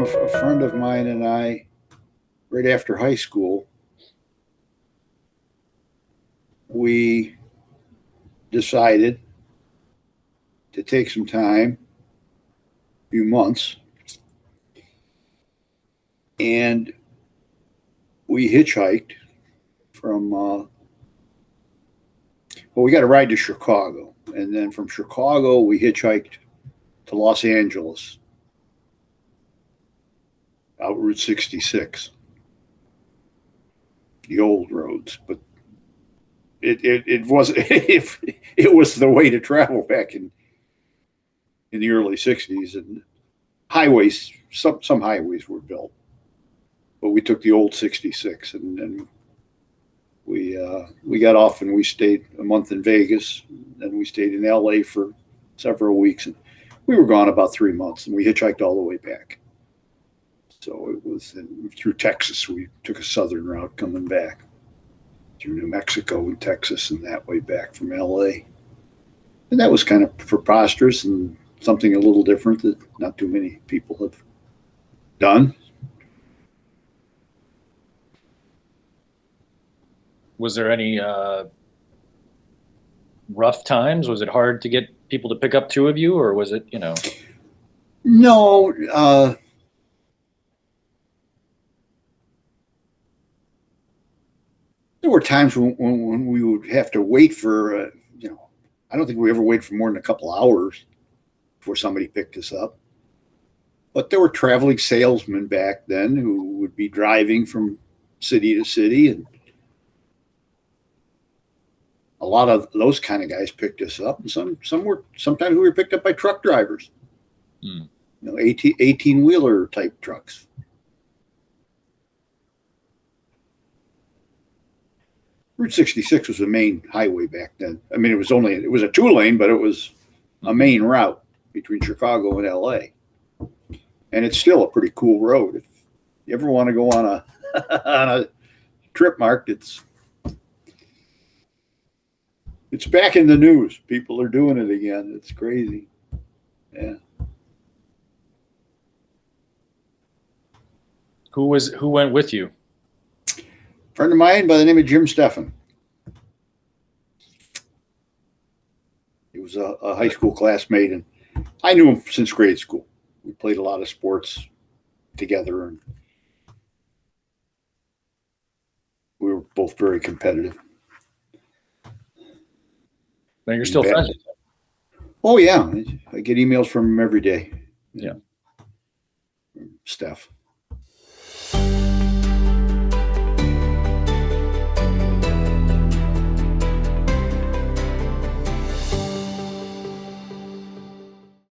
a friend of mine and I, right after high school, we decided to take some time, a few months, and we hitchhiked from, we got a ride to Chicago. And then from Chicago, we hitchhiked to Los Angeles, out Route 66, the old roads. But it wasn't, it was the way to travel back in the early 60s. And highways, some highways were built, but we took the old 66 and we got off and we stayed a month in Vegas, and we stayed in LA for several weeks, and we were gone about 3 months, and we hitchhiked all the way back. So it was through Texas. We took a southern route coming back through New Mexico and Texas, and that way back from LA. And that was kind of preposterous and something a little different that not too many people have done. Was there any rough times? Was it hard to get people to pick up two of you, or was it, No, there were times when we would have to wait for, I don't think we ever waited for more than a couple hours before somebody picked us up. But there were traveling salesmen back then who would be driving from city to city, and a lot of those kind of guys picked us up. And sometimes we were picked up by truck drivers, 18-wheeler type trucks. Route 66 was the main highway back then. I mean, it was a 2-lane, but it was a main route between Chicago and LA. And it's still a pretty cool road. If you ever want to go on a on a trip, Mark, it's back in the news. People are doing it again. It's crazy. Yeah. Who went with you? Friend of mine by the name of Jim Steffen. He was a high school classmate, and I knew him since grade school. We played a lot of sports together, and we were both very competitive. But you're still friends. Oh yeah, I get emails from him every day. Yeah. Steph.